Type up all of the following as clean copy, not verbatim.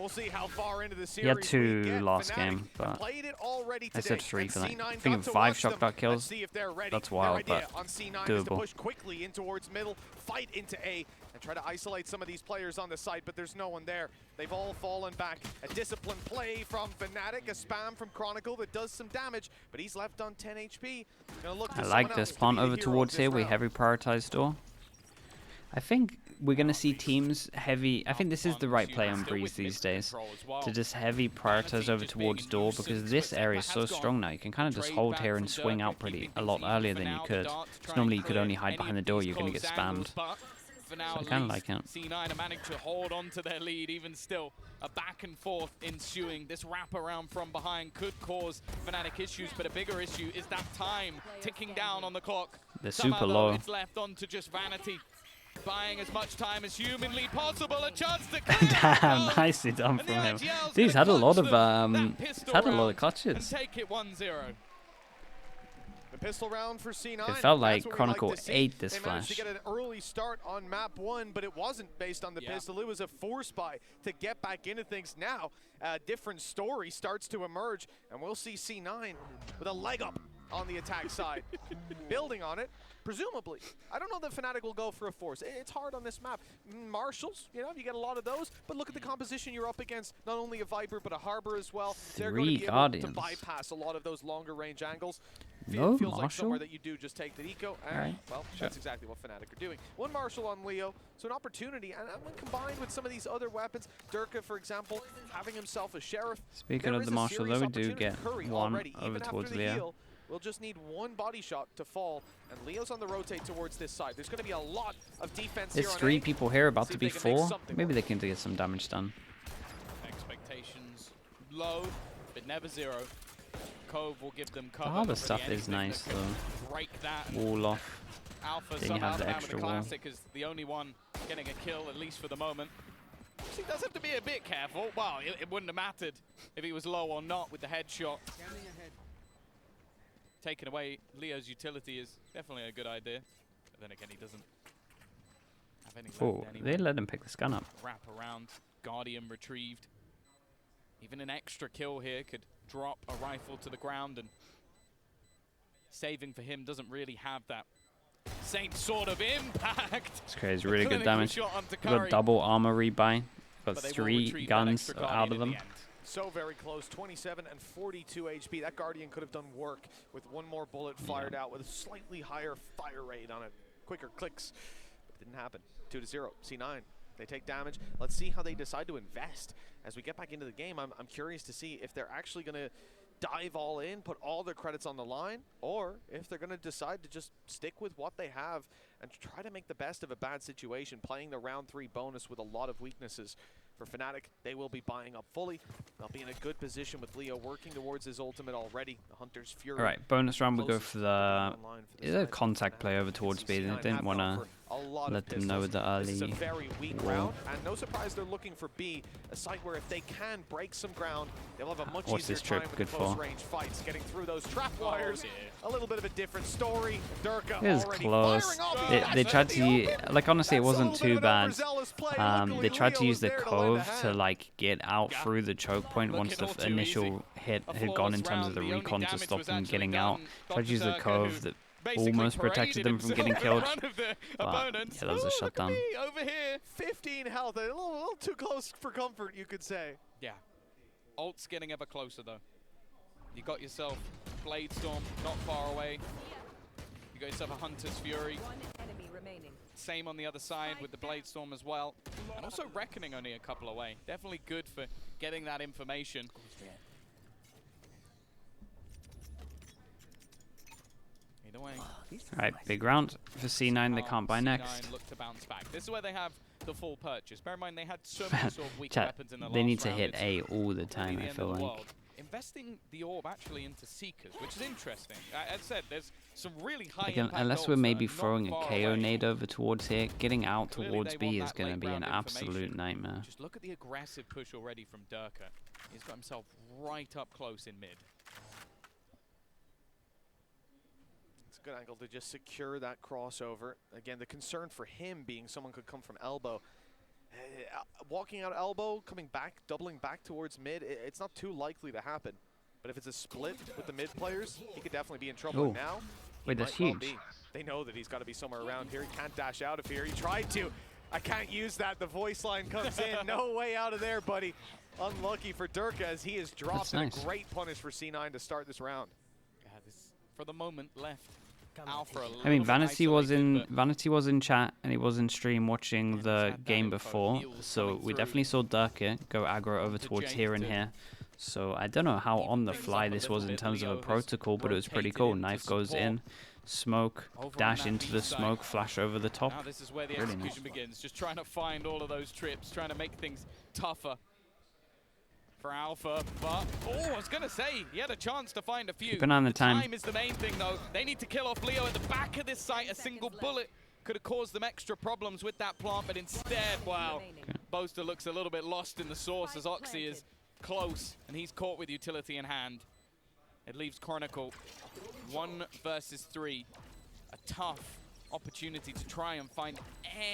we'll see how far into the series He had 2 we get. last Fnatic game, but played it already I today, said 3 and for that. C9 I think got to 5 watch them. shot Let's kills. see if they're ready. That's Their wild, idea but on C9 is to doable. push quickly in towards middle, fight into A, and try to isolate some of these players on the site, but there's no one there. They've all fallen back. A disciplined play from Fnatic, a spam from Chronicle that does some damage, but he's left on 10 HP. Gonna look to I like someone this. else to Punt be the over hero towards this here. We round. heavy prioritize door. I think we're going to see teams heavy. I think this is the right play on Breeze these days. To just heavy prioritize over towards door, because this area is so strong now. You can kind of just hold here and swing out a lot earlier than you could. Because normally you could only hide behind the door. You're going to get spammed. For now, So I kind of like it. C9 are managing to hold on to their lead, even still. A back and forth ensuing. This wraparound from behind could cause Fnatic issues, but a bigger issue is that time ticking down on the clock. They're Somehow, super though, low. it's left on to just Vanity. Buying as much time as humanly possible, a chance to clear. Damn, nicely done from him. Dude, he's had a lot of clutches. And take it 1-0. The pistol round for C9. It felt like That's what we Chronicle like to see. ate this They managed flash. to get an early start on map 1, but it wasn't based on the pistol. It was a force buy to get back into things. Now, a different story starts to emerge, and we'll see C9 with a leg up on the attack side. Building on it, presumably. I don't know that Fnatic will go for a force. It's hard on this map. Marshals, you know, you get a lot of those, but look at the composition you're up against. Not only a Viper, but a Harbor as well. They're going to be able to bypass a lot of those longer range angles. No feels like Marshal? somewhere that you do just take the eco, and Alright, well, sure. that's exactly what Fnatic are doing. 1 Marshal on Leo, so an opportunity, and when combined with some of these other weapons, Durka, for example, having himself a Sheriff. Speaking there of is the a Marshal, serious though, we do opportunity. get Curry 1 already, over even towards after the Leo. heal, we'll just need 1 body shot to fall, and Leo's on the rotate towards this side. There's going to be a lot of defense There's here on 3 A. people here, about See to if be they can make 4. something Maybe work. they can get some damage done. Expectations low, but never 0. Cove will give them cover. The Harbor but stuff really is anything nice, that could though. Break that. Wall off. Alpha Then you somehow have the down with extra the wall. Classic is the only one getting a kill, at least for the moment. He does have to be a bit careful. Well, it wouldn't have mattered if he was low or not with the headshot. Taking away Leo's utility is definitely a good idea. But then again, he doesn't have any Oh, left they anyway. let him pick this gun up. Wrap around, Guardian retrieved. Even an extra kill here could drop a rifle to the ground, and saving for him doesn't really have that same sort of impact. It's crazy, really good Clinical damage. shot onto We've got Curry, double armor rebuy. Got but they will 3 retrieve that guns extra out Guardian of in them. the end. So very close, 27 and 42 HP. That Guardian could have done work with 1 more bullet fired out with a slightly higher fire rate on it. Quicker clicks, but it didn't happen. 2-0, C9. They take damage. Let's see how they decide to invest. As we get back into the game, I'm curious to see if they're actually going to dive all in, put all their credits on the line, or if they're going to decide to just stick with what they have and try to make the best of a bad situation, playing the round 3 bonus with a lot of weaknesses. For Fnatic, they will be buying up fully. They'll be in a good position with Leo working towards his ultimate already. The Hunter's Fury. All right, bonus round, we go for the... Online for the Is it a side. contact play over towards B? They didn't want to let them know the This is a early very weak wall. round, and no surprise they're looking for B, a site where if they can break some ground, they'll have a much What's easier this trip time with good the close for? range fights, getting through those trap wires. A little bit of a different story. Durka It was already close. firing off. They tried to, like, honestly, it That's a wasn't little bit too of bad. overzealous play. They Luckily, tried to Leo use was the there to lend a cove to, hand. like, get out through the choke point once the Looking all too initial easy. hit A had gone in flawless terms of the round. The only recon to damage stop was them actually getting done out. Tried to use the Dr. cove who that basically almost protected them from getting himself in killed. front of the But, opponents. yeah, that was a Ooh, shutdown. look at me over here. 15 health, a little too close for comfort, you could say. Yeah. Ult's getting ever closer, though. You got yourself Blade Storm not far away. You got yourself a Hunter's Fury. Same on the other side with the Blade Storm as well. And also Reckoning only a couple away. Definitely good for getting that information. Either way. All right, big round for C9. They can't buy C9 next. look to bounce back. This is where they have the full purchase. Bear in mind they had so many sort of weak Chat, weapons in the they last need to round. hit It's A all the really time, the I end feel of the like. world. Investing the orb actually into Seekers, which is interesting. As I said, there's some really high Again, impact unless ults we're that maybe are not throwing a far KO away. nade over towards here, getting out Clearly towards they B want is that going to late be an round absolute information. nightmare. Just look at the aggressive push already from Durka. He's got himself right up close in mid. It's a good angle to just secure that crossover. Again, the concern for him being someone could come from elbow. Walking out elbow, coming back, doubling back towards mid, it's not too likely to happen. But if it's a split with the mid players, he could definitely be in trouble. Ooh. Now, Wait, that's huge. They know that he's got to be somewhere around here. He can't dash out of here. He tried to. I can't use that. The voice line comes in. No way out of there, buddy. Unlucky for Durka as he is dropped. Nice. And a great punish for C9 to start this round. Yeah, this, for the moment, left Alpha I mean, Vanity was in chat and he was in stream watching the game before, so we definitely saw Durka go aggro over towards here and here. So I don't know how on the fly this was in terms of a protocol, but it was pretty cool. Knife goes in, smoke, dash into the smoke, flash over the top. Now this is where the Really execution begins. Just trying to find all of those trips, trying to make things tougher for Alpha. But, oh, I was going to say, he had a chance to find a few. Keep an eye on the time. Time is the main thing, though. They need to kill off Leo at the back of this site. A single bullet could have caused them extra problems with that plant, but instead, wow, Boaster looks a little bit lost in the source as Oxy is close, and he's caught with utility in hand. It leaves Chronicle 1 versus 3. A tough opportunity to try and find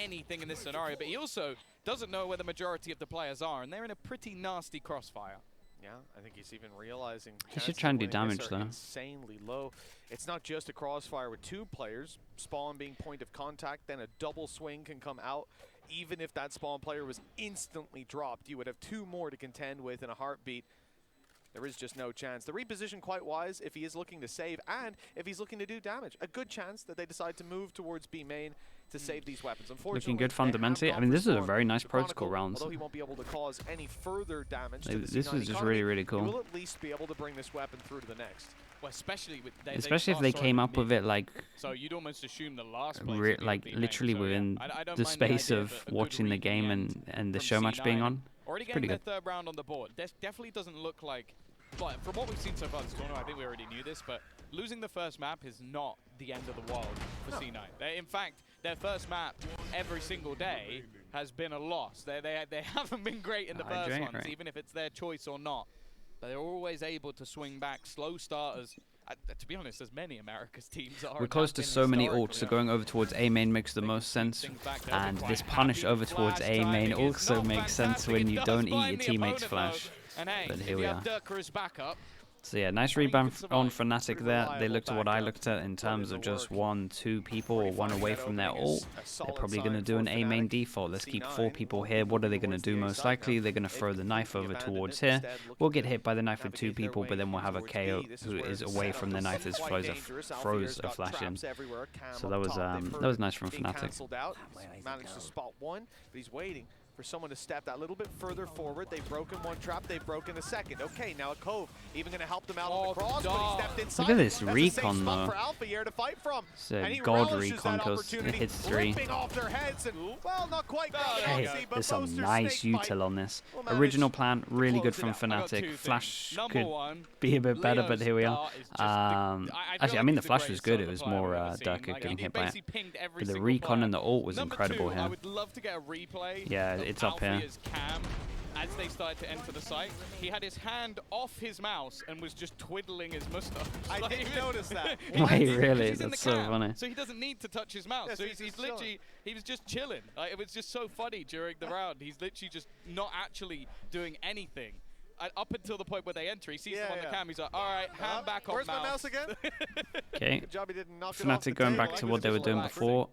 anything in this scenario, but he also doesn't know where the majority of the players are, and they're in a pretty nasty crossfire. Yeah, I think he's even realizing he should try and do damage though. Insanely low. It's not just a crossfire with 2 players. Spawn being point of contact, then a double swing can come out. Even if that spawn player was instantly dropped, you would have 2 more to contend with in a heartbeat. There is just no chance. The reposition quite wise if he is looking to save and if he's looking to do damage. A good chance that they decide to move towards B main to save these weapons. Unfortunately, looking good fundamentally. I mean, this is a very nice protocol round. Although he won't be able to cause any further damage to the this C9 is just economy, really he cool. will at least be able to bring this weapon through to the next. Well, especially if they came up with it like so you'd almost assume the last place like literally within the space of watching the game and the show match being on. Already getting their 3rd round on the board. This definitely doesn't look like, but from what we've seen so far this tournament, I think we already knew this, but losing the first map is not the end of the world for C9. In fact, their first map every single day has been a loss. They haven't been great in the first ones, even if it's their choice or not. But they're always able to swing back. Slow starters, to be honest, as many America's teams are. We're close to so many ults, so going over towards A main makes the most sense. And this punish over towards A main also makes sense when you don't eat your teammate's flash. But here we are. So yeah, nice rebound on Fnatic there. They looked at what I looked at in terms of just 1, 2 people or 1 away from their ult. They're probably going to do an A main default. Let's keep 4 people here. What are they going to do most likely? They're going to throw the knife over towards here. We'll get hit by the knife with 2 people, but then we'll have a KO who is away from the knife as throws a flash in. So that was nice from Fnatic. Managed to spot 1, but he's waiting for someone to step that little bit further forward. They've broken 1 trap, they've broken a second. Okay, now a Cove even going to help them out on the cross, but he stepped inside. Look at this recon though. For Alpha here to fight from. It's a god recon because it hits 3. Off their heads and, well, not quite Okay, there's some nice util on this. Original plan, really good from Fnatic. Flash could be a bit better, but here we are. Actually, I mean, the flash was good. It was more Durka getting hit by it. But the recon and the ult was incredible here. I would love to get a replay. Yeah, it's up here. Cam, as they started to enter the site, he had his hand off his mouse and was just twiddling his mustache. I didn't notice that. Wait, really? That's so funny. So he doesn't need to touch his mouse. So he's literally, he was just chilling. Like, it was just so funny during the round. He's literally just not actually doing anything. Up until the point where they enter, he sees them on the cam, he's like, alright, hand back on mouse. Where's my mouse again? Okay, Good job he didn't knock it Fnatic going back to what they were doing before.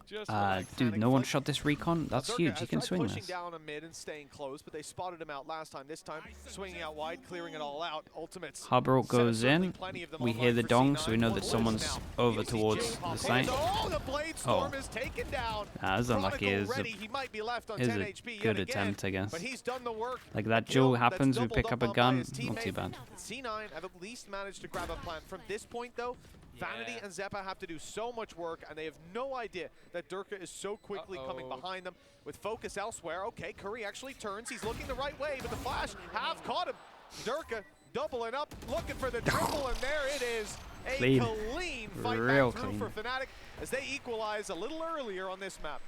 Dude, no one shot this recon? That's huge, he can swing this. Pushing down a mid and staying close, but they spotted him out last time. This time, swinging out wide, clearing it all out. Ultimates. Harbor ult goes in. We hear the dong, so we know that someone's over towards the site. Oh, the Blade Storm is taken down. That's unlucky. Is a good attempt, I guess. But he's done the work. Like that duel happens, we pick up a gun, not too bad. C9 have at least managed to grab a plant. From this point, though, Vanity and Zeppa have to do so much work, and they have no idea that Durka is so quickly coming behind them with focus elsewhere. Okay, Curry actually turns. He's looking the right way, but the flash have caught him. Durka doubling up, looking for the triple, and there it is. A clean fight back through for Fnatic as they equalize a little earlier on this map.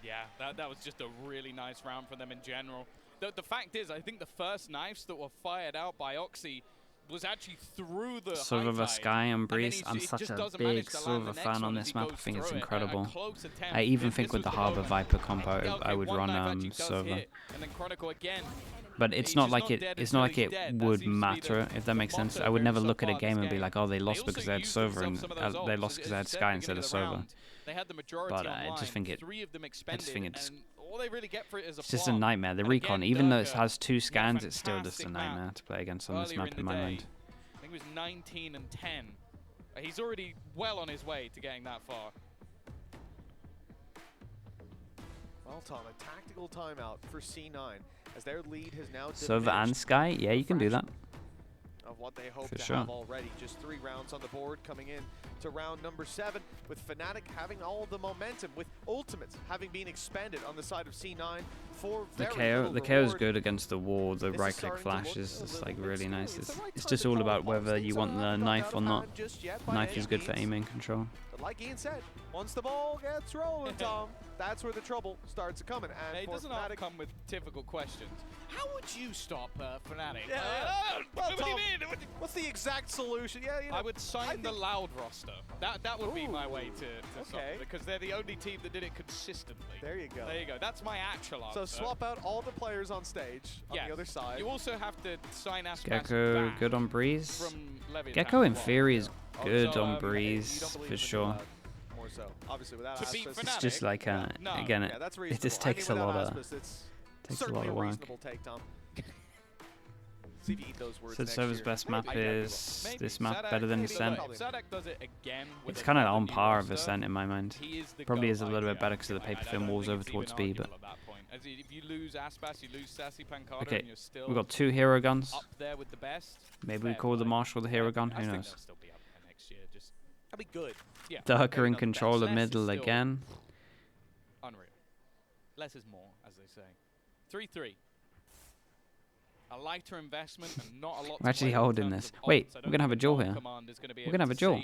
Yeah, that was just a really nice round for them in general. The fact is, I think the first knives that were fired out by Oxy was actually through the Silver high vs tide, Sky and then Breeze. he I'm just such a doesn't manage big to land Silver the next fan on one as this he map. I goes think it's through it. incredible. A close attempt. I even If think this with the was Harbor moment, Viper compo, okay, I would one run knife actually does Silver. hit, and then Chronicle again. But it's He's not just like not it. dead It's not until like he's it dead. That would seems to be matter, if that makes sense. motto I would never so look at a far this game and be game. like, oh, they lost also because they had used Silver, and themselves some of those they ults. lost because they As had you said Sky at the instead beginning of the Silver. round, they had the majority But online. I just think 3 of them I expended, just think it's and all they really get for it is a just a plant. nightmare. The And recon, again, even though it Durka, has 2 he had a scans, it's still just a fantastic nightmare map to play against on this earlier map in in the my day. mind. I think it was 19 and 10. He's already well on his way to getting that far. Well, Tom, a tactical timeout for C9 as their lead has now Silver and diminished Sky, yeah, you can do that. of what they hope For to sure. have already. Just 3 rounds on the board coming in to round number 7, with Fnatic having all the momentum, with ultimates having been expended on the side of C9 for The very KO, little the KO is reward. good against the wall. The This is right click starting to flash look is a just little like bit really screwy. nice. It's the right It's time just to all call about it. whether Things you are want the not knife out or of not. hand just yet by Knife any is good for means. aiming control. But like Ian said, once the ball gets rolling, Tom, that's where the trouble starts coming. And It for doesn't Fnatic, come with typical questions. How would you stop Fnatic? Yeah, well, what do you Tom, mean? what's the exact solution? Yeah, you know, I would sign the Loud roster. That would be my way to stop okay. it, because they're the only team that did it consistently. There you go. There you go. That's my actual answer. So swap out all the players on stage on Yes. the other side. You also have to sign Aspas Gecko back good on Breeze. from Leviathan Gecko in as well. theory is Oh, good so, on you Breeze don't believe for in the sure. More so, obviously without To beat Aspas. Fnatic? It's just like No. again, Yeah, that's it reasonable. just takes I mean, a lot without of Aspas, it's takes a certainly lot of work. reasonable take, Tom. See if you eat those words So next Silver's year. best Maybe. map Maybe. is Maybe. this map Sadak- better than maybe. Ascent. If Sadak does it again with It's kind of another on new par of roster, Ascent in my mind. he is the Probably GOAT is a little bit idea. better because of the I paper don't thin think walls it's over even towards B, but arguable at that point. As if you lose Aspas, you lose Sassy Pancada, okay, and you're still we've got 2 hero guns. up there with the best. Maybe we Fair call the play. Marshal the hero gun. I Who think knows? they'll still be up there next year. Just That'd be good. yeah. Darker maybe in not the control best. of Less is middle still again. Unreal. Less is more, as they say. 3-3. A lighter investment and not a lot. We're actually holding this. Wait, we're gonna have a duel here. We're gonna have a duel.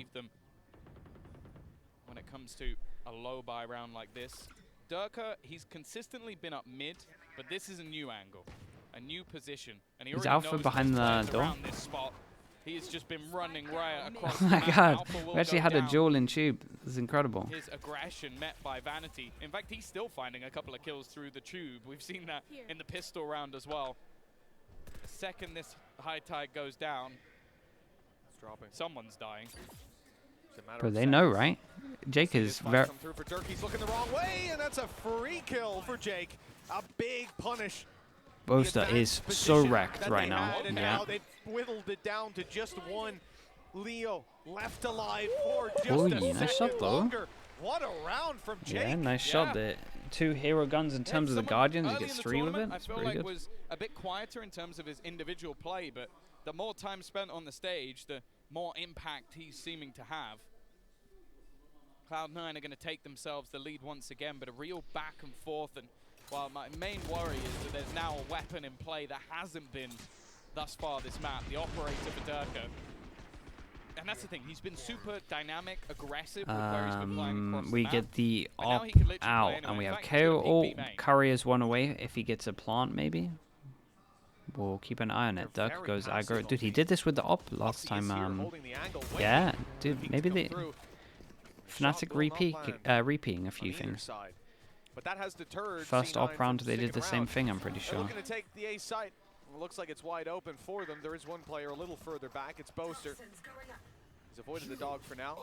When it comes to a low buy round like this, Durka, he's consistently been up mid, but this is a new angle, a new position, and he Is already Alpha knows behind there's players the door? around this spot. He has just been running riot across Oh the my map. god, Alpha will we actually go had a down. duel in tube. This is incredible. His aggression met by vanity. In fact, he's still finding a couple of kills through the tube. We've seen that in the pistol round as well. The second this high tide goes down, It's dropping. someone's dying. It's a matter Bro, of they know, seconds. right? Jake See is this flash very. come through for Dirk. He's looking the wrong way, and that's a free kill for Jake. A big punish. Boaster The is advanced so position wrecked that right they now. had, and Yeah. now they've whittled it down to just 1. Leo left alive for just Ooh, a nice second shot, though. longer. What a round from Jake. Yeah, nice shot there. 2 hero guns in terms of the Someone Guardians. He early gets in the 3 with it. tournament, I It's feel pretty like good. was a bit quieter in terms of his individual play, but the more time spent on the stage, the more impact he's seeming to have. Cloud9 are going to take themselves the lead once again, but a real back and forth. And while my main worry is that there's now a weapon in play that hasn't been thus far this map, the operator for Durka. And that's the thing, he's been super dynamic, aggressive with where he's been flying across We the map. get the But now op he can literally play out, anywhere. and we In have fact, he's gonna KO. peek Oh, B main. Curry is 1 away. If he gets a plant, maybe. We'll keep an eye on it. They're Dirk very goes passive aggro. on Dude, he B. did this with the op last Lucky is time. here holding the angle, waiting Yeah, for dude, peek maybe to they come through. Fnatic Shot will not land repeating a on few either things. side. But that has deterred First C9 op round, from they did the sticking same around. thing. I'm pretty They're sure. looking to take the A site. It looks like it's wide open for them. There is one player a little further back. It's Boaster. He's avoided the dog for now.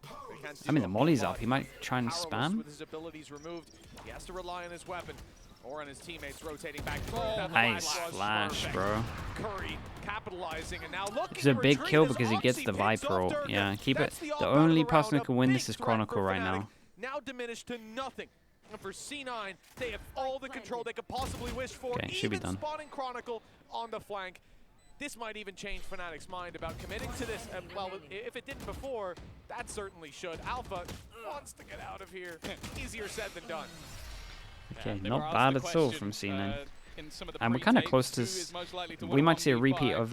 They can't I mean, do the a molly's whole up. lot. He might try and Powerless spam. with his abilities removed. He has to rely on his weapon or on his teammates rotating back. That Nice flash was flash, perfect. bro. Curry capitalizing and now looking It's a to big retreat kill as because he gets Oxy the picks Viper off ult. Durka. Yeah, keep it. That's the op The out of only the person who round. can A win big this is threat Chronicle for right Fnatic, now. now diminished to nothing. And for C9, they have all the control they could possibly wish for. Okay, should be even done. spawning Chronicle on the flank. This might even change Fnatic's mind about committing to this. And well, if it didn't before, that certainly should. Alpha wants to get out of here. Easier said than done. Okay, They were not asked bad the at all question, from C9. in some of the And we're kind of pre-tapes, close who to... is most likely to We win might see a 1v5. repeat of...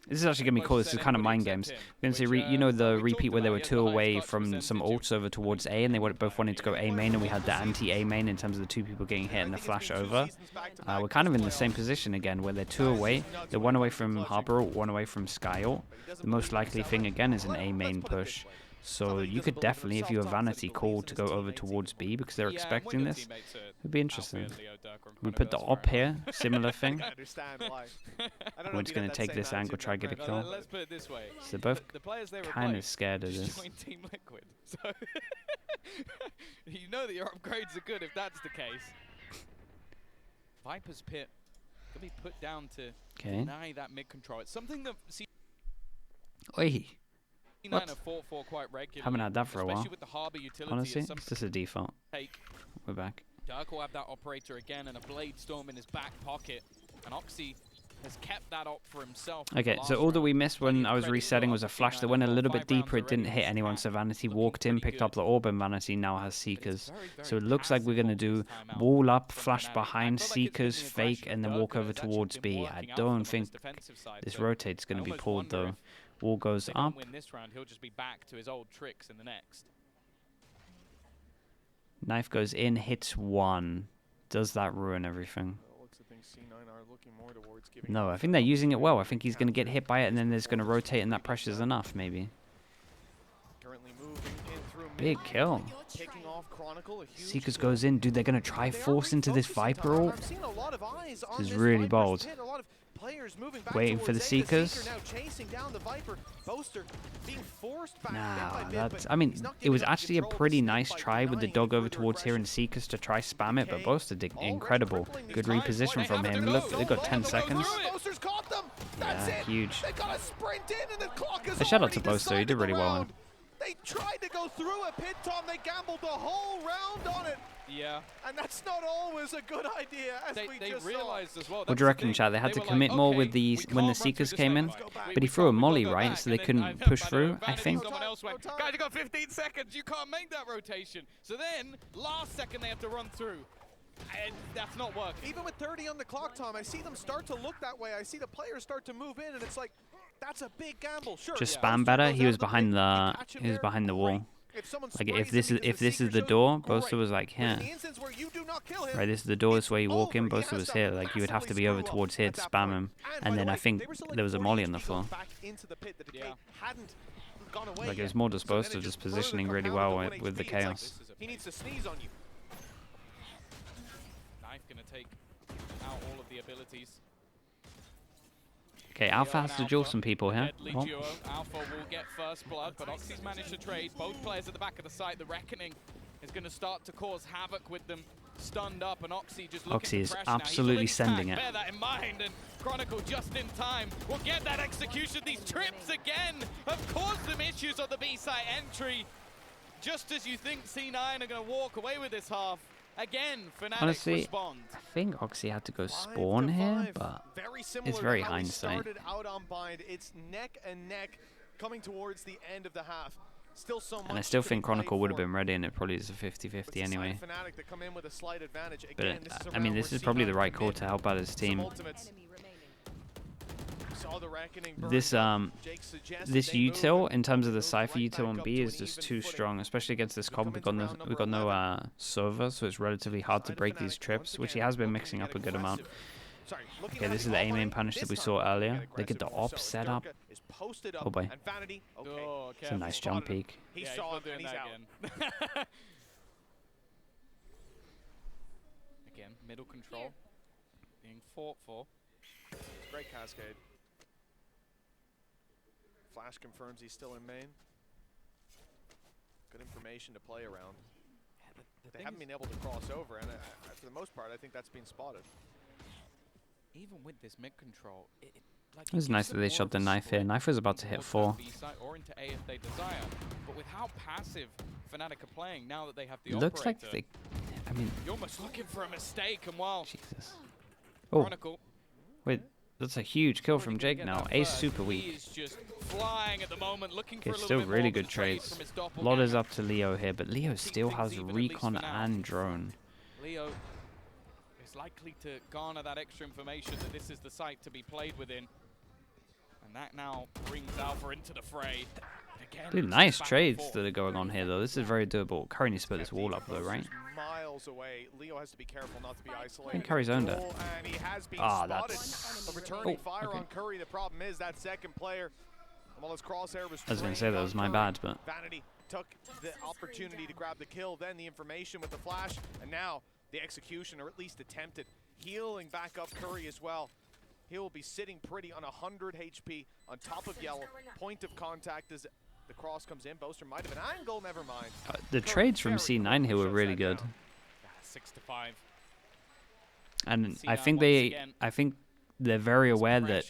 this is actually going to be cool. This is kind of mind games. We're going to see, you know, the repeat where they were 2 away from some ults over towards A, and they both wanted to go A main, and we had the anti-A main in terms of the 2 people getting hit and the flash over. We're kind of in the same position again, where they're 2 away. They're 1 away from Harbor ult, 1 away from Sky ult. The most likely thing, again, is an A main push. So you could definitely, if you have Vanity, call to go over towards B because they're expecting this. It'd be interesting. We put the op here, similar thing. We're just going to take this angle, try to get a kill. Let's put it this way. So they're both kind of scared of this. Team Liquid. So you know that your upgrades are good if that's the case. Viper's Pit can be put down to deny that mid control. It's something that Oi. C9 have fought for quite regularly. Haven't had that for a while. With the harbor utility. Honestly, it's just a default. We're back. Dirk will have that operator again and a Blade Storm in his back pocket. And Oxy has kept that op for himself. Okay, so all that we missed when I was resetting was a flash that went a little bit deeper. It didn't hit anyone, so Vanity walked in, picked up the orb, and Vanity now has Seekers. So it looks like we're going to do wall up, flash behind Seekers, fake, and then walk over towards B. I don't think this rotate's going to be pulled, though. Wall goes up. Win this round, he'll just be back to his old tricks in the next. Knife goes in, hits 1. Does that ruin everything? No, I think they're using it well. I think he's going to get hit by it, and then there's going to rotate, and that pressure's enough, maybe. Big kill. Seekers goes in. Dude, they're going to try force into this Viper ult. This is really bold. Waiting for the Seekers. Nah, that's... I mean, it was actually a pretty nice try with the dog over towards here and Seekers to try spam it, but Boaster did incredible. Good reposition from him. Look, they got 10 seconds. Yeah, huge. A shout out to Boaster. He did really well. They tried to go through a pit, Tom. They gambled the whole round on it. Yeah. And that's not always a good idea, as they realized as well. What do you reckon, chat? They had to commit more with the when the Seekers came in, but he threw a molly, right? So they couldn't push through, I think. Guys, you got 15 seconds. You can't make that rotation. So then, last second, they have to run through. And that's not working. Even with 30 on the clock, Tom, I see them start to look that way. I see the players start to move in, and it's like, that's a big gamble. Sure. Just spam better. He was behind the wall. Like if this is the door, Boaster was like here. Right, this is the door. This is where you walk in. Boaster was here. Like you would have to be over towards here to spam him. And then I think there was a molly on the floor. Like it was more just Boaster just positioning really well with the chaos. He needs to sneeze on you. Knife gonna take out all of the abilities. Okay, Alpha has to duel some people here. Oh. Alpha will get first blood, but Oxy's managed to trade. Both players at the back of the site. The Reckoning is going to start to cause havoc with them stunned up, and Oxy just looking Oxy is absolutely sending it. Bear that in mind, and Chronicle just in time will get that execution. These trips again have caused them issues on the B site entry. Just as you think C9 are going to walk away with this half. Again, Fnatic honestly, respond. I think Oxy had to go spawn here, but it's very hindsight. Out on bind. It's neck and neck coming towards the end of the half. Still so much, and I still think Chronicle would have been ready, and it probably is a 50-50 anday. But I mean, this is probably the right call to help out his team. This util in terms of the Cypher util on B is just too strong, especially against this comp. We got no Sova, so it's relatively hard to break these trips, which he has been mixing up a good amount. Okay, this is the A main punish that we saw earlier. They get the op set up. Oh boy, it's a nice jump peek. He saw it and he's out. Again, middle control being fought for. Great cascade. Flash confirms he's still in main. Good information to play around. Yeah, they haven't been able to cross over, and for the most part, I think that's been spotted. Even with this mid control, it was nice that they shot the knife here. Knife was about to hit 4. Or into A if they desire. But with how passive Fnatic are playing now that they have the looks operator, like they. I mean, you're almost looking for a mistake, and while Jesus. Oh, Chronicle, wait. That's a huge kill from Jake now. Ace super weak. He's just flying at the moment, looking for a little still bit really more good trades. Lot is up to Leo here, but Leo still has recon and drone. Leo is likely to garner that extra information that this is the site to be played within. And that now brings Alpha into the fray. Again, Dude, nice trades that are going on here, though. This is very doable. Curry needs to put this wall up, though, right? Miles away. Leo has to be careful not to be isolated. I think Curry's owned it. And he has been that's... spotted. Returning fire on Curry. The problem is that second player, well, his crosshair was I was going to say that was my bad, but... Vanity took the opportunity to grab the kill, then the information with the flash, and now the execution, or at least attempted. Healing back up Curry as well. He will be sitting pretty on 100 HP on top of yellow. Point of contact as the cross comes in. Boaster might have an angle, never mind. The trades from C9 here were really good. 6 to 5. And I think they're very aware that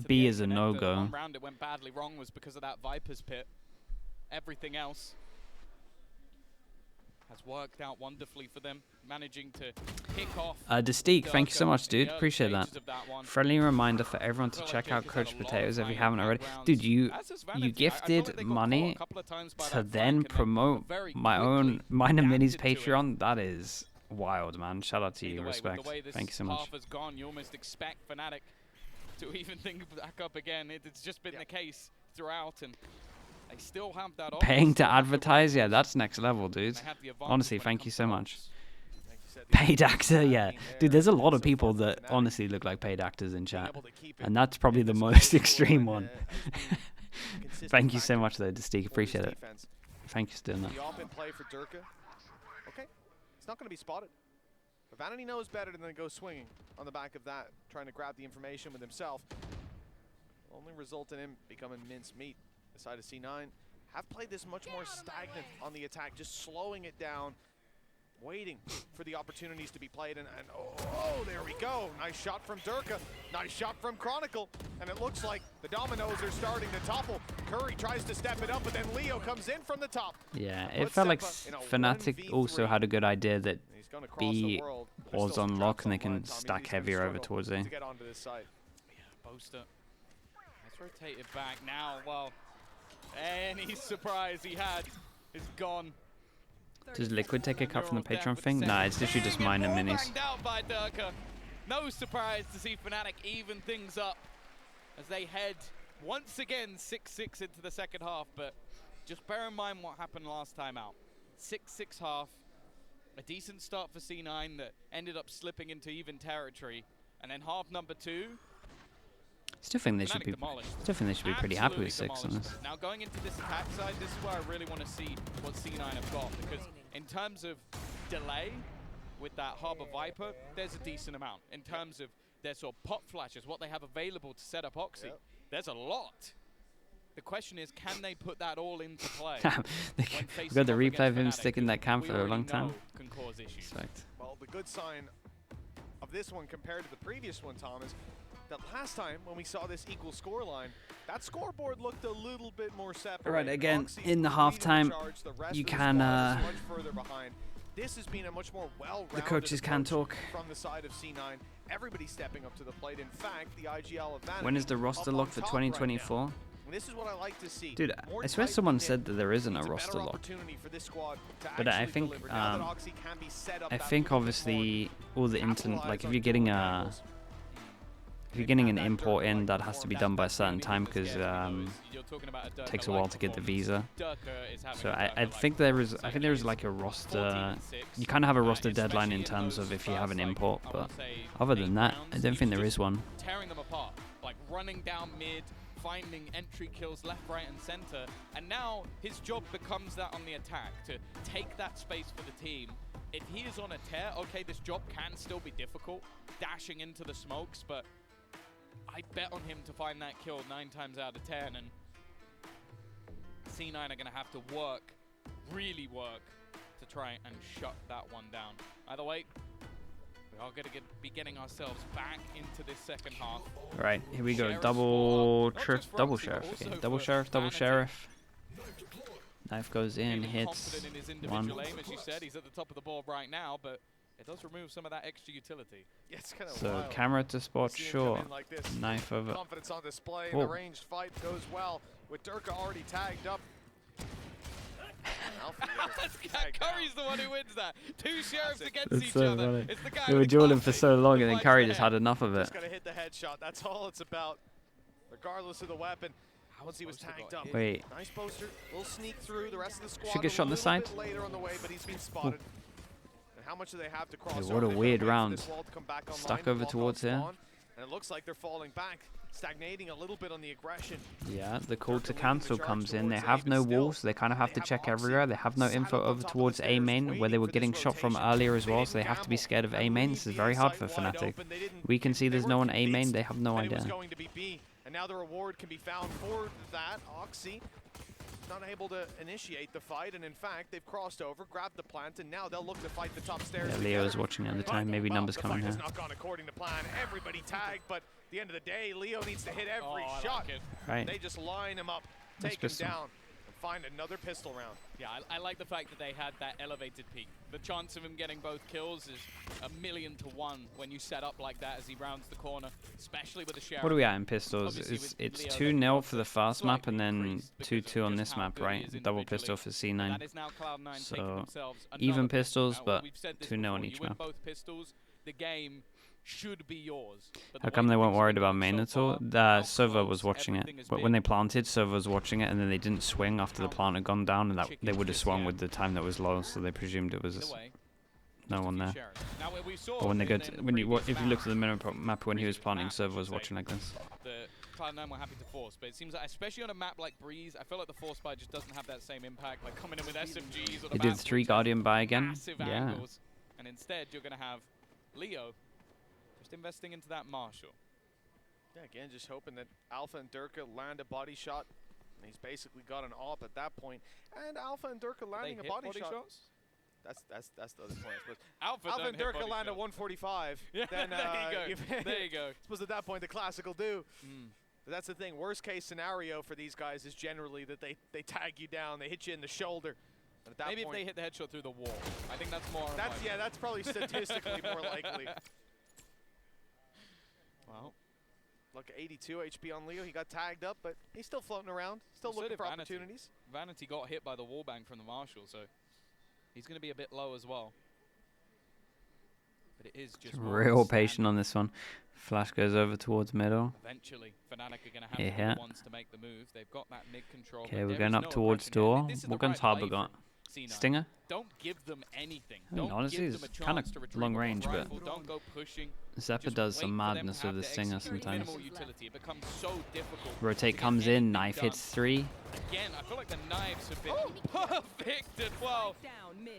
B is a no-go. One round it went badly wrong was because of that Viper's pit. Everything else has worked out wonderfully for them, managing to pick off. Distique, thank you so much, dude. Appreciate that. Friendly reminder for everyone to check out Coach Potatoes if you haven't already. Dude, you gifted money to then promote my own Minor Minis Patreon. That is wild, man. Shout out to you. Respect. Thank you so much. You almost expect Fnatic to even think back up again. It's just been the case throughout, and they still have that paying to advertise, yeah, that's next level, dude. Honestly, thank you so much. Paid actor, yeah. Dude, there's a lot of people that honestly look like paid actors in chat. And that's probably the most extreme one. Thank you so much, though, Distique. Appreciate it. Thank you for doing that. Okay, it's not going to be spotted. But Vanity knows better than to go swinging on the back of that, trying to grab the information with himself. Only result in him becoming mincemeat. Side of C9 have played this much more stagnant on the attack, just slowing it down, waiting for the opportunities to be played, and oh, there we go. Nice shot from Durka, nice shot from Chronicle, and it looks like the dominoes are starting to topple. Curry tries to step it up, but then Leo comes in from the top. Yeah, it felt like Fnatic also had a good idea that B was on lock and they can stack heavier over towards A. To get onto this side. Yeah, Boaster has rotated back now. Well, any surprise he had is gone. Does Liquid take a cut from the Patreon thing? Nah, it's literally just Minor Minis. Out by Durka. No surprise to see Fnatic even things up as they head once again 6-6 into the second half. But just bear in mind what happened last time out. 6-6 half. A decent start for C9 that ended up slipping into even territory. And then half number 2. Still think they should be pretty happy with 6 on this. Now going into this attack side, this is where I really want to see what C9 have got, because in terms of delay with that Harbor Viper, there's a decent amount. In terms of their sort of pop flashes, what they have available to set up Oxy, there's a lot. The question is, can they put that all into play? We've got the replay of him sticking that cam for a long time. Can cause issues. Well, the good sign of this one compared to the previous one, Tom, is that last time when we saw this equal score line, that scoreboard looked a little bit more separate. Right, again, in the halftime, you can this has been a much more well-rounded the coaches can talk from the side of C9. Everybody stepping up to the plate. In fact, the IGL of Vanity. When is the roster lock for 2024? Right, this is what I like to see. Dude, I swear someone said that there isn't a roster lock. But I think obviously all the internet, like if you're getting an import in, that has to be done by a certain time because it takes a while to get the visa. So I think there is like a roster. You kind of have a roster deadline in terms of if you have an import, but other than that, I don't think there is one. Tearing them apart, like running down mid, finding entry kills left, right, and center, and now his job becomes that on the attack to take that space for the team. If he is on a tear, okay, this job can still be difficult, dashing into the smokes, but I bet on him to find that kill 9 times out of 10, and C9 are going to have to work, really work, to try and shut that one down. Either way, we are going to be getting ourselves back into this second half. Right, here we go. Double sheriff. Okay. Double sheriff. Knife goes in, hits in his one. Aim, as you said, he's at the top of the board right now, but it does remove some of that extra utility. Yeah, it's kind of so wild. Camera to spot, sure. Like knife over. Confidence on display. And the ranged fight goes well with Durka already tagged up. Curry's the one who wins that. Two sheriffs against That's each so other. funny. It's the guy They were with the dueling for coffee so long, who and then bites Curry the just head. had enough of it. Just gotta hit the headshot. That's all it's about, regardless of the weapon. Once he was tagged up. Wait. Nice poster. We'll sneak through the rest of the squad. Should get shot on the side. A little bit later on the way, but he's been spotted. And how much do they have to cross Dude, over? what a They've gotta weird wait for round. this wall to come back online Stuck to over block towards off here. spawn. And it looks like they're falling back, stagnating a little bit on the aggression. Yeah, the call to They're leading the cancel charge comes in. They towards A, have but no still, walls, so they kind of have to they check Oxy everywhere. They have no sat info up on over top of towards the A stairs, main, where waiting they were for getting this shot from rotation. earlier as They well, didn't so they have to be gamble scared of and A main. leave This is the very hard site for wide Fnatic. open. They didn't- We can see they there's were no one A main. convinced They have no that it was idea. going to be B, and now the reward can be found for that. Oxy not able to initiate the fight, and in fact, they've crossed over, grabbed the plant, and now they'll look to fight the top stairs. Yeah, Leo is together. watching at the But, time. Maybe well, numbers the coming fight has here. not gone according to plan. Everybody tagged, but at the end of the day, Leo needs to hit every I shot. like it. Right. They just line him up, Nice take him pistol. down, and find another pistol round. Yeah, I like the fact that they had that elevated peak. The chance of him getting both kills is 1,000,000 to 1 when you set up like that as he rounds the corner, especially with the sheriff. What are we at in pistols? Obviously It's with Leo, 2-0 for the first map, and slightly then increased because 2-2 of on just this how map, good he right? is Double pistol individually. for C9. That is now Cloud9 So, taking themselves even another pistols, Now, but we've said this 2-0 on before, each you win map. both pistols, the game should be yours. But the How way come they that weren't things worried have about been main so at all? far, how Sova was close watching it. everything has But when they been. planted, Sova was watching it, and then they didn't swing after the plant had gone down, and that they would have swung with the time that was low, so they presumed it was Either way, no just a one few there. sheriffs. Now, we saw But when they in go the when you previous if you look at the match, minimap map when he was previous planting, map, I Sova should was say, watching like this. the Cloud9 were happy to force, but it seems like, especially on a map like Breeze, I feel like the force buy just doesn't have that same impact, like coming in with SMGs on a He map did 3 which has Guardian buy again. massive Yeah. angles, and instead you're going to have Leo just investing into that Marshall. Yeah, again, just hoping that Alpha and Durka land a body shot. And he's basically got an AWP at that point. And Alpha and Durka Did they landing a hit body shot. shots? That's the other point, I suppose. Alpha Alpha don't and hit Durka body land at shots. 145. Yeah, Then, there you go. There you go. I suppose at that point the classic will do. Mm. But that's the thing. Worst case scenario for these guys is generally that they tag you down, they hit you in the shoulder. And at that Maybe if point, they hit the headshot through the wall. I think that's more that's unlikely. yeah, that's probably statistically more likely. Well, Look, 82 HP on Leo. He got tagged up, but he's still floating around, still So looking did for Vanity. opportunities. Vanity got hit by the wallbang from the Marshall, so he's going to be a bit low as well. But it is just Real patient on this one. Flash goes over towards middle. Eventually, Fnatic are going to have Yeah. to be the ones to make the move. They've got that mid control. Okay, but we're there going is up no towards aggression here. door. This is the What guns right Harbour play got? from C9. Stinger? Don't give them anything. I mean, Don't honestly, give them a it's kinda chance to retrieve long a range, but- rifle. Don't go pushing. Zeppa Just does wait some for them to madness have with the to Stinger execute sometimes. minimal utility. It becomes so difficult. to Rotate get comes in, anything knife done. hits 3. Again, I feel like the knives have been perfect as well.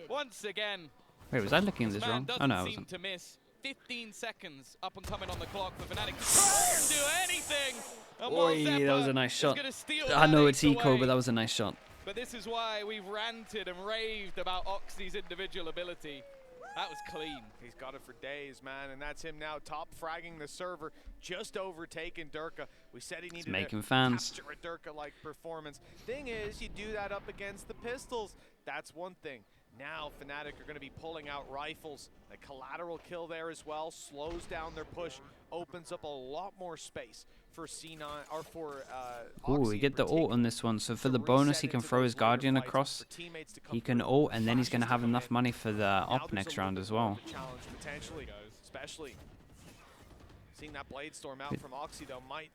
Once again, Wait, was I looking at this this man wrong? doesn't Oh no, I seem wasn't. to miss. 15 seconds up and coming on the clock for Fnatic. Can't do anything. And Oi, that was a nice shot. I know it's eco, but that was a nice shot. But this is why we've ranted and raved about Oxy's individual ability. That was clean. He's got it for days, man, and that's him now top fragging the server, just overtaking Durka. We said he needed making to fans. capture a Durka-like performance. Thing is, you do that up against the pistols. That's one thing. Now Fnatic are going to be pulling out rifles. A collateral kill there as well slows down their push, opens up a lot more space for C9 or for Ooh, Oxy we in get the ult on this one. So for to the bonus, reset he can into throw those his later Guardian fights, across. for teammates to come He can through, ult, and then he's going to flashes have come enough in. money for the Now op there's next a round little as bit more well. of a challenge potentially, especially seeing that blade storm out from Oxy though might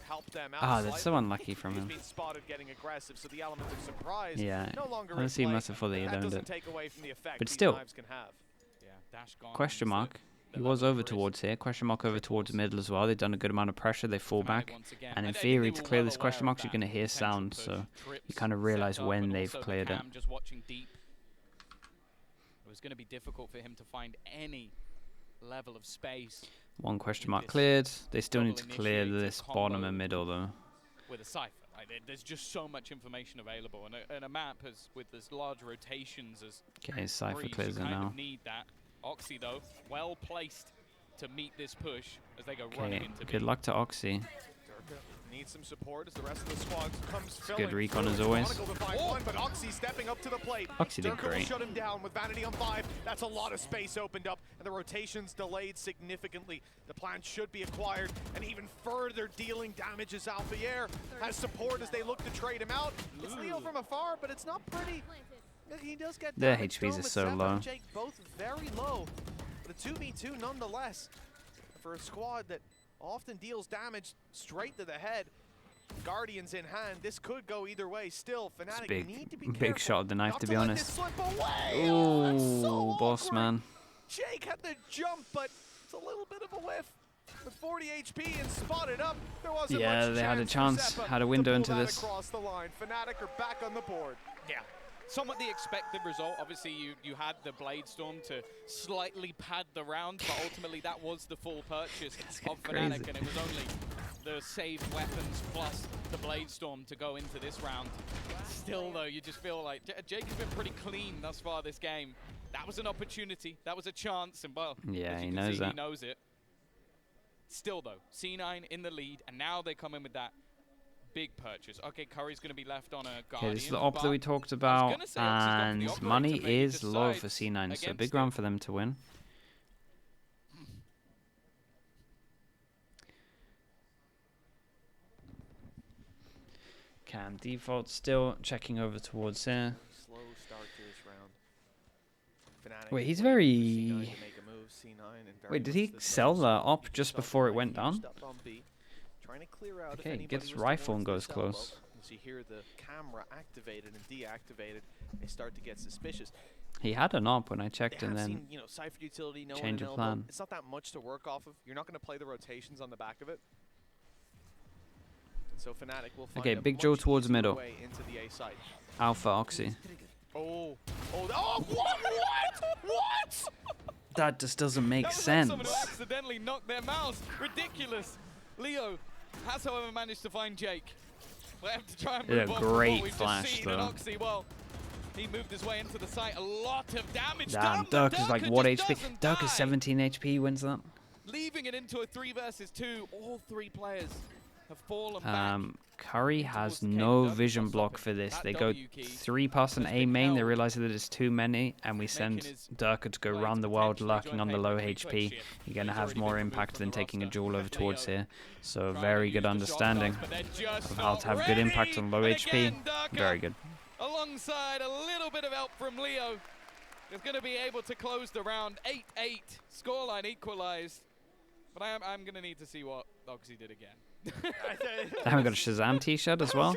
help them out. Ah, that's so slightly. unlucky from He's him. been spotted getting aggressive, so the element of surprise Yeah, no longer in honestly, he play. must have thought that he That owned doesn't it. take away from the effect But these still. knives can have. Yeah, dash gone. Question mark. He was over towards here. Question mark over towards middle as well. They've done a good amount of pressure. They fall back. And in theory, to clear this question marks, you're going to hear sound. So you kind of realize when they've cleared it. Just watching deep. It was going to be difficult for him to find any level of space One question mark cleared. They still need to clear this bottom and middle though. with a Cypher. Like, there's just so much information available. And a map with as large rotations as Okay, Cypher Breeze, clears you it kind now. of need that. Oxy, though, well placed to meet this push as they go running Okay, into good B. luck to Oxy. Durka needs some support as the rest of the squad comes Good filling recon through. as always. Chronicle to find one, but Oxy stepping up to the plate. Oxy did Durka will great. shut him down with Vanity on 5. That's a lot of space opened up, and the rotations delayed significantly. The plant should be acquired, and even further dealing damage as Alphier has support as they look to trade him out. It's Leo from afar, but it's not pretty. He does get Their damage. HPs Dome are and so Sepa low. and Jake both very low. But a 2v2 nonetheless. For a squad that often deals damage straight to the head. Guardians in hand. This could go either way. Still, Fnatic need to be careful. Big shot of the knife, Not to to be let honest. this slip away. Ooh, Oh, that's so boss awkward. man. Jake had the jump, but it's a little bit of a whiff. With 40 HP and spotted up, there wasn't much They had a chance, for Sepa had a window to into pull that this. across the line. Fnatic are back on the board. Yeah. Somewhat the expected result. Obviously, you had the Blade Storm to slightly pad the round, but ultimately that was the full purchase of Fnatic, crazy. and it was only the saved weapons plus the Blade Storm to go into this round. Still, though, you just feel like Jake has been pretty clean thus far this game. That was an opportunity. That was a chance, and well, Yeah, as he you can knows see, that. he knows it. Still, though, C9 in the lead, and now they come in with that big purchase. Okay, Curry's going to be left on a Guardian. Okay, this is the op that we talked I was about, gonna say, Oxy's gone for the and operator, money maybe is low for decides C9, so against big it. round for them to win. Cam default still checking over towards here. Slow start to this round. Fnatic Wait, he's waiting for C9 very... to make a move. C9 and very Wait, did much he the sell same the sort of op keep just yourself before it alive, went down? used up on B, trying to clear out if Okay, anybody gets was rifle and towards goes this elbow. close. As you hear the camera activated and deactivated, they start to get suspicious. He had an op when I checked, They and have then... seen, Cypher utility, no change one of an elbow. plan. It's not that much to work off of. You're not going to play the rotations on the back of it. So Fnatic will find Okay, a Big Joe much towards easier middle. way into the A site. Alpha Oxy. Oh, what? That just doesn't make That was like sense. someone who accidentally knocked their mouse. Ridiculous. Leo has, however, managed to find Jake. We'll have to try and Did a move on from great what we've flash, just seen. And though. Oxy, well, he moved his way into the site. A lot of damage Damn, done. Dirk but is like Dirk what just HP? doesn't Dirk die. is 17 HP, wins that. Leaving it into a 3 versus 2. All 3 players have fallen back. Curry towards has the cave. no Dirk vision must block stop for it. this. That They go W key 3-person has A been main. They held, realize that it's too many, and we send his Dirk to go play around to the world potentially lurking join on the Pay low per click HP. shift. You're going to He's have already more been removed impact from than the taking a roster. jewel over towards Leo here. So trying to very use good the shot understanding blocks, but they're just of how not to have good impact ready. on low And HP. again, Dirk Very good. alongside a little bit of help from Leo is going to be able to close the round. 8-8, scoreline equalized. But I'm going to need to see what Oxy did again. I haven't got a Shazam t-shirt as well.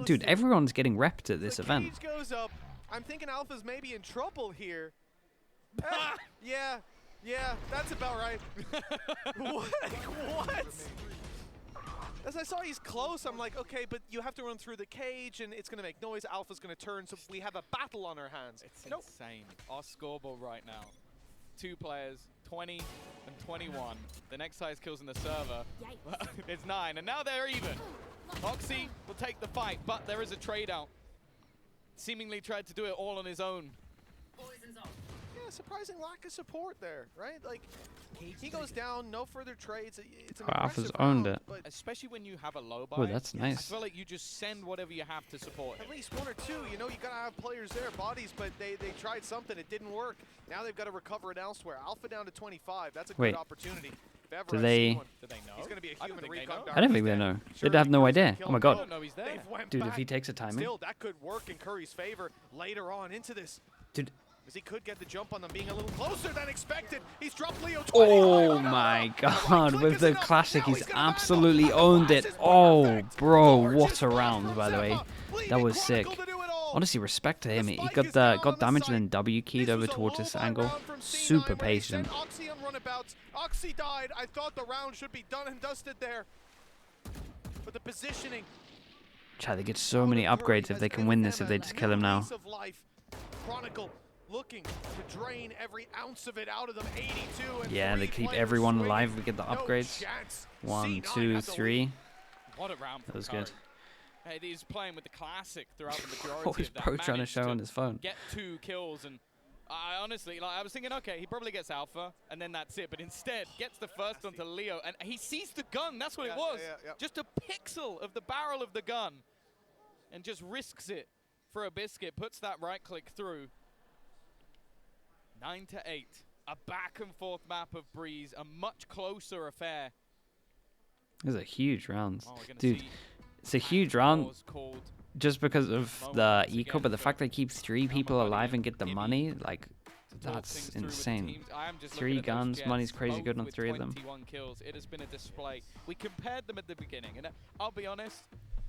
Dude, everyone's getting repped at this The event. cage goes up. I'm thinking Alpha's maybe in trouble here. Yeah, that's about right. What? As I saw he's close, I'm like, okay, but you have to run through the cage and it's going to make noise. Alpha's going to turn, so we have a battle on our hands. It's insane. Our scoreboard right now. 2 players, 20 and 21. The next highest kills in the server is 9, and now they're even. Oxy will take the fight, but there is a trade out. Seemingly tried to do it all on his own. Yeah, surprising lack of support there, right? Like, he goes down, no further trades. It's an Alpha's impressive owned round, it. but Especially when you have a low buy. Oh, that's I nice. feel like you just send whatever you have to support him. at least 1 or 2, you gotta have players there, bodies, but they tried something, it didn't work. Now they've got to recover it elsewhere. Alpha down to 25, that's a Wait. good opportunity. If ever Do I've they- seen one. Do they know? He's gonna be a I don't human think they recon know. guard. I don't He's think they dead. know. Sure, They'd have no Curry's idea. gonna Oh my kill I him. don't god. know he's there. They've went Dude, back. if he takes a timing. Still, that could work in Curry's favor later on into this. Dude. As he could get the jump on them, being a little closer than expected. He's dropped Leo 20. Oh my god, with the classic, he's absolutely owned it. Oh, bro, what a round, by the way. That was sick. Honestly, respect to him. He got damage and then W keyed over towards this angle. Super patient. Oxy on runabouts. Oxy died. I thought the round should be done and dusted there. But the positioning. Chad, they get so many upgrades if they can win this, if they just kill him now. Chronicle looking to drain every ounce of it out of them. 82 and Yeah, they 3 keep players everyone swinging. alive. We get the No upgrades. chance. 1, C9 2, has the 3. lead. What a round That from was Curry. good. Hey, he's playing with the classic throughout the majority What was of that. Pro trying to Managed show on his phone? Get 2 kills, and I honestly, I was thinking, okay, he probably gets Alpha, and then that's it. But instead, gets the first onto Leo, and he sees the gun. That's what it was. Yeah. Just a pixel of the barrel of the gun, and just risks it for a biscuit. Puts that right click through. 9-8. A back and forth map of Breeze, a much closer affair. This is a huge round. Oh, we're gonna Dude, see it's a huge Pact round. Wars called just because of the eco, but the fact they keep 3 people alive and get the money, like, that's insane. 3 guns, money's crazy good on 3 of them. Kills. It has been a display. We compared them at the beginning, and I'll be honest,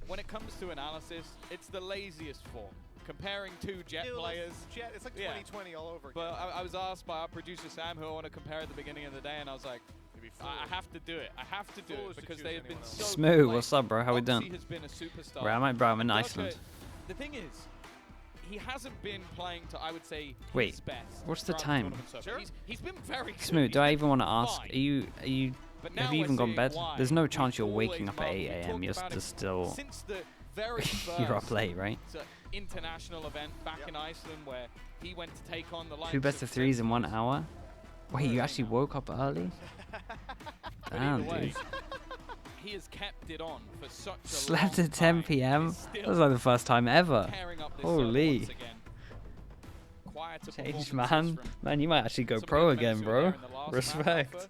when it comes to analysis, it's the laziest form. Comparing 2 Jet players. Jet, it's like 2020 all over again. But I was asked by our producer Sam, who I want to compare at the beginning of the day, and I was like, I have to do it. I have to do it because they have been so Smooth, what's up, bro? How we doing? Has been a superstar. Where am I, bro? I'm in Iceland. The thing is, he hasn't been playing to, I would say, Wait, his best. what's the time? Sure. He's been very good. Smooth, do I even want to ask? Fine. Have you have you even gone to bed? There's no chance you're waking up at 8 AM. You're just still. Since the very You're up late, right? International event back in Iceland where he went to take on the 2 best of 3s in 1 hour? Wait, you actually woke up early? Damn, dude. He has kept it on for such a Slept long at 10 time. PM? That was like the first time ever. Holy. Change, man. Man, you might actually go pro again, bro. Respect.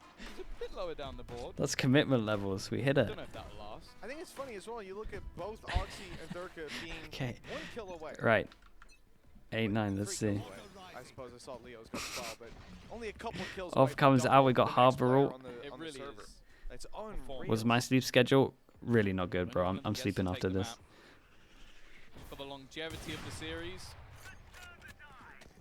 That's commitment levels. We hit it. I think it's funny as well. You look at both Oxy and Durka being 1 kill away. Right. 8-9, let's see. I suppose I saw Leo's got 12, but only a couple of kills. Off comes out, we got Harbor ult. On the server. It's unreal. Was my sleep schedule really not good, bro? I'm sleeping after this. For the longevity of the series,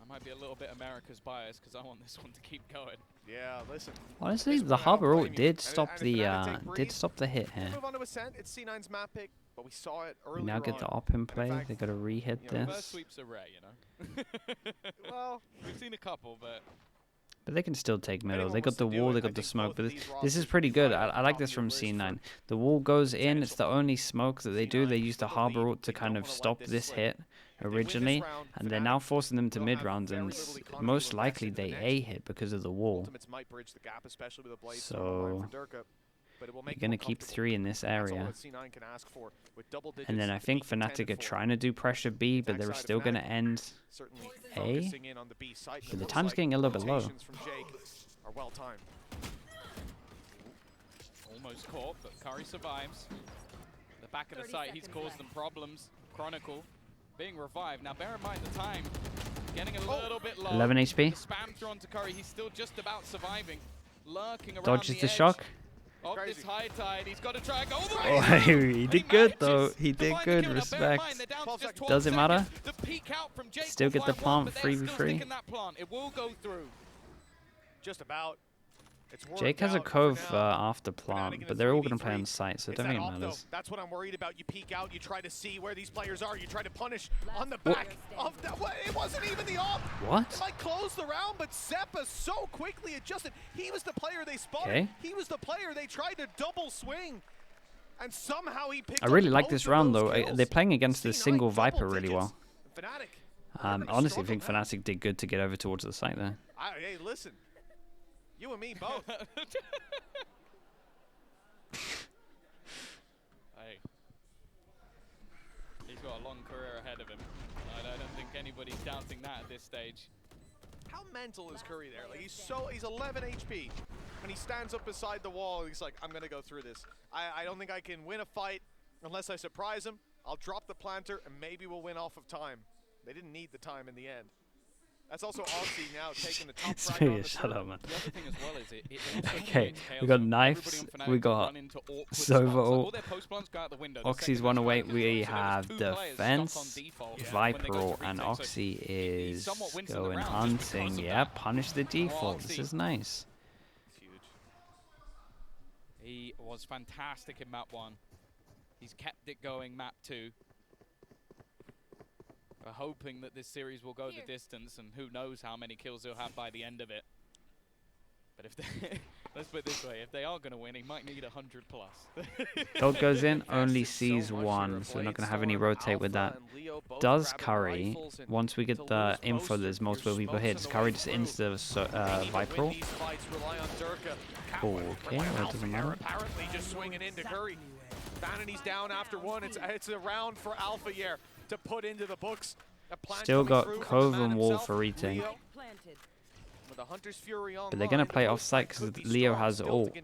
I might be a little bit America's bias because I want this one to keep going. Yeah, listen. Honestly, the Harbor ult did stop the hit here. Move on to Ascent. It's C9's map pick, but we saw it earlier. We now get the op in play. They got to re-hit this. Reverse sweeps are rare, you know. Well, we've seen a couple, but they can still take middle. They got the wall, they got the smoke. But this is pretty good. I like this from C9. The wall goes in. It's the only smoke that they do. They use the Harbor ult to kind of stop this hit originally, and they're now forcing them to mid rounds, and most likely they A hit because of the wall. So you're going to keep 3 in this area. And then I think Fnatic are trying to do pressure B, but they're still going to end A. But the time's getting a little bit low. Almost caught, but Curry survives. The back of the site, he's caused them problems. Chronicle being revived. Now bear in mind the time getting a little bit low. 11 HP. The spam thrown to Curry, he's still just about surviving. Lurking around Dodges the edge shock. Of this high tide, he's got to try and go all the way. Oh, he did good though. He did good. Respect. Does it matter? Still get the plant 3v3. It will go through. Just about. Jake has a cove after plant, but they're all going to play on site, so I don't think it matters. That's what I'm worried about. You peek out, you try to see where these players are, you try to punish on the back of that. It wasn't even the op. What? It might close the round, but Seppa so quickly adjusted. He was the player they spotted. Okay. He was the player they tried to double swing. And somehow he picked I really up like both this of round those though. kills. They're playing against the C9 single Viper double really digits. well. Fnatic. Honestly, I think Fnatic did good to get over towards the site there. Hey, listen. You and me both. Hey. He's got a long career ahead of him. I don't think anybody's doubting that at this stage. How mental is Curry there? Like he's 11 HP. When he stands up beside the wall, he's like, I'm gonna go through this. I don't think I can win a fight unless I surprise him. I'll drop the planter and maybe we'll win off of time. They didn't need the time in the end. That's also Oxy now taking the top frag on the Shut up, man. The other thing as well is it also Okay, creates we got chaos. knives, Everybody on we Fnatic got run into awkward Sova spots. Like, all ult, their post plans go out the window. Oxy's The one second away. that's We so there was have 2 players stuck on defense, default when they Viper go to ult, and retake. So Oxy he is somewhat wins in the going round just hunting. because of Yeah, that. punish the default. This Oxy. is nice. Huge. He was fantastic in map 1. He's kept it going map 2. We're hoping that this series will go the distance, and who knows how many kills he'll have by the end of it. But if they, let's put it this way, if they are going to win, he might need 100 plus. Dog goes in, only sees 1, so we're not going to have any rotate with that. Does Curry, once we get the info there's multiple people here, does Curry just insta Viper ult? Oh, okay, that doesn't matter. Apparently just swinging into Curry. Vanity's down after 1. It's a round for Alpha Year to put into the books. Still got Cove and Wall for retake. With the Hunter's Fury on But they're going to play off-site because Leo has ult.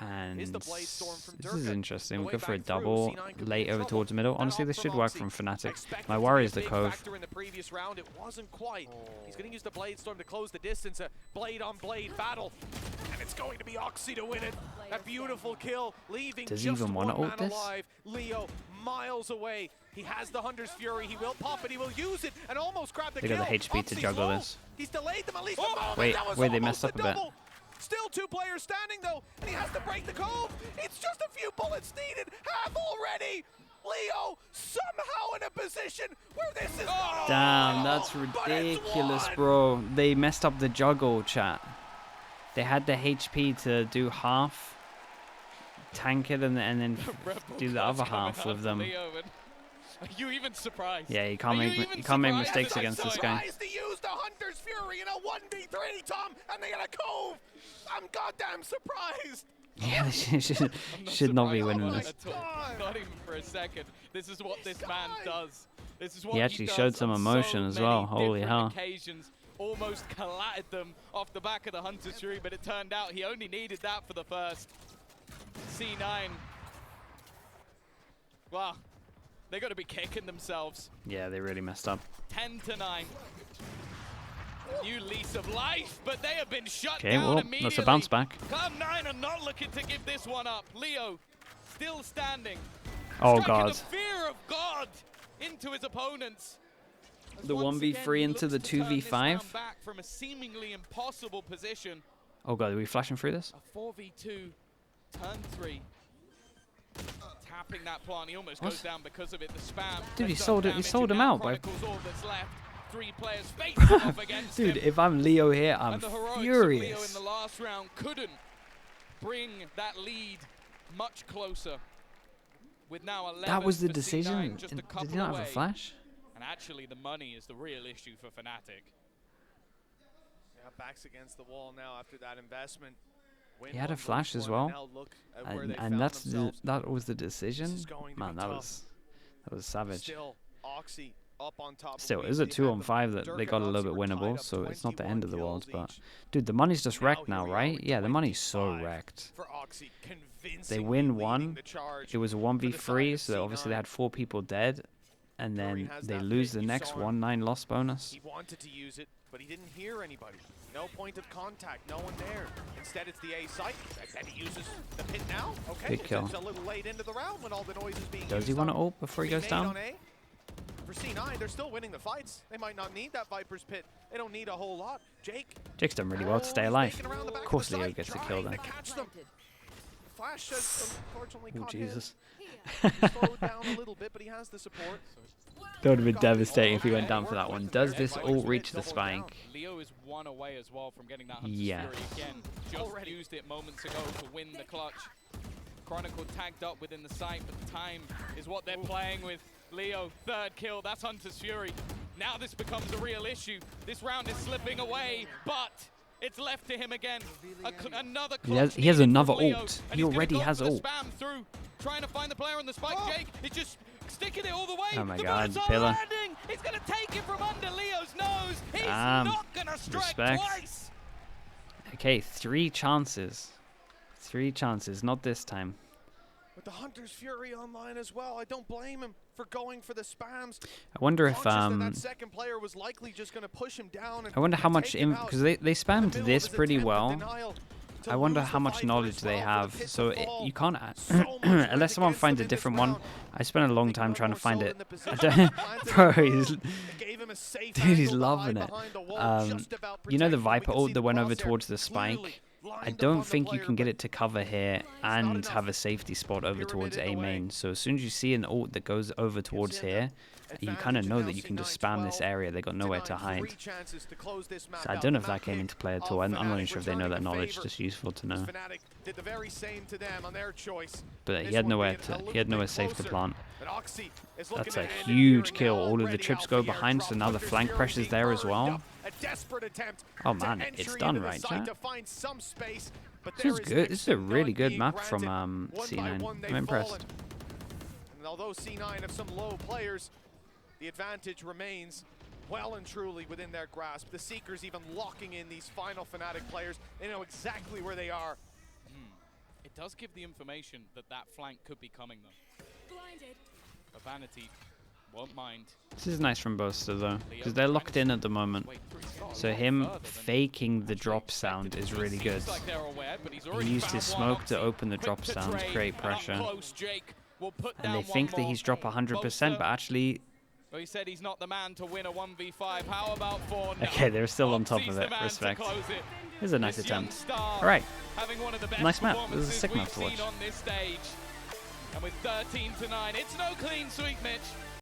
And this this is interesting. We'll go for a double late over towards the middle. Honestly, this should work from Fnatic. My worry is the Cove. In the previous round, it wasn't quite. He's going to use the Blade Storm to close the distance. A blade-on-blade battle. And it's going to be Oxy to win it. A beautiful kill, leaving Does he just even want to one ult man this? alive. Leo miles away. He has the Hunter's Fury. He will pop it. He will use it and almost grab the They kill. got the HP to Oxy's juggle low. this. He's delayed them at least a moment. Wait, That was wait, they almost messed up a bit. double. Still 2 players standing though, and he has to break the Cove. It's just a few bullets needed. Half already. Leo somehow in a position where this is not Damn, over, that's but it's ridiculous, won. bro. They messed up the juggle, chat. They had the HP to do half, tank it, and then do the other half with them. Are you even surprised? Yeah, you can't make mistakes against this guy. He used the Hunter's Fury in a 1v3, Tom, and they got a Cove. I'm goddamn surprised. Yeah, they should not be winning this. Not even for a second. This is what this man does. This is what He actually does showed some on emotion so as well. many Holy different hell. occasions. Almost collided them off the back of the Hunter's Fury, but it turned out he only needed that for the first. C9. Wow. They got to be kicking themselves. Yeah, they really messed up. 10-9. New lease of life, but they have been shut Okay, down well, immediately. that's a bounce back. Cloud9 are not looking to give this one up. Leo still standing. Oh, Striking God. the fear of God into his opponents. As The once 1v3 again, he into the looks to turn this 2v5. round back from a seemingly impossible position. Oh, God, are we flashing through this? A 4v2, turn 3. Tapping that plant, he almost goes down because of it. The spam. Dude, he has done sold it. He damage, sold and him now out by. Chronicles all that's left. 3 players facing off against Dude, him. if I'm Leo here, I'm And the heroics of furious. Leo in the last round couldn't bring that lead much closer. With now 11 That was the for decision. C9, just a Did couple he not have a away. flash? And actually, the money is the real issue for Fnatic. Yeah, backs against the wall now after that investment. He had a flash as well, and that was the decision. Man, that was savage. Still, Oxy up on top. Still, it was a 2-on-5 that they got a little bit winnable, so it's not the end of the world. But dude, the money's just wrecked now, right? Yeah, the money's so wrecked. They win one. It was a 1v3, so obviously they had 4 people dead, and then they lose the next 1-9 loss bonus. He wanted to use it, but he didn't hear anybody. No point of contact, no one there. Instead, it's the A site, and he uses the pit now. Okay, Good kill. it's a little late into the round when all the noise is being Does he used want to on. ult before he goes down? For C9, they're still winning the fights. They might not need that Viper's pit. They don't need a whole lot. Jake's done really well to stay alive. Of course Leo gets the kill then. Flash has unfortunately Oh, caught Jesus. him. He slowed down a little bit, but he has the support. That would have been devastating if he went down for that one. Does this ult reach the spike? Leo is 1 away as well from getting that Hunter's Yeah. Fury again. Just used it moments ago to win the clutch. Chronicle tagged up within the site, but time is what they're playing with. Leo, 3rd kill, that's Hunter's Fury. Now this becomes a real issue. This round is slipping away, but it's left to him again. Another clutch He has another from Leo, ult. and He he's gonna already go has for the ult. spam through, trying to find the player on the spike. Jake is just sticking it all the way. Oh my The God, bullets are Pillar. landing. He's going to take it from under Leo's nose. He's Damn. not going to strike Respect. twice. Okay, 3 chances. 3 chances, not this time. With the Hunter's Fury online as well, I don't blame him for going for the spams. I wonder if that second player was likely just going to push him down. And I wonder how much because they spammed middle of this his pretty attempt at well. denial to I wonder lose how the much fight knowledge as they well for have. the pit So to fall. you can't So much work unless someone against finds him a in this different one. round. I spent a long They time got trying to more find soul it. in the I position. don't, Planted bro, it. he's It gave him a safe dude, he's angle to hide loving it. behind the wall, just about You know the protecting him. We Viper can see ult the that went over crosshair towards the clearly spike. I lined up don't on the think you player, can get but it to cover here and have a safety spot over towards A main. So as soon as you see an ult that goes over towards here, you kind of know that you can just spam this area. They got nowhere to hide. So I don't know if that came into play at all. I'm not even sure if they know that knowledge. Just useful to know. But he had nowhere safe to plant. That's a huge kill. All of the trips go behind, so now the flank pressure's there as well. Oh man, it's done right, chat. This is good. This is a really good map from C9. I'm impressed. And although C9 have some low players, the advantage remains. well and truly within their grasp. The Seekers even locking in these final Fnatic players. They know exactly where they are. It does give the information that that flank could be coming, though. Blinded. But Vanity won't mind. This is nice from Boaster, though, because they're locked in at the moment. So him faking the drop sound is really good. He used his smoke to open the drop sound to create pressure. And they think that he's dropped 100%, but actually... Well, he said he's not the man to win a 1v5. How about for okay, they're still on top of it. Respect. Here's a nice attempt. Alright. Nice map. This is a sick map to watch. And with 13-9, it's no clean sweep, Mitch.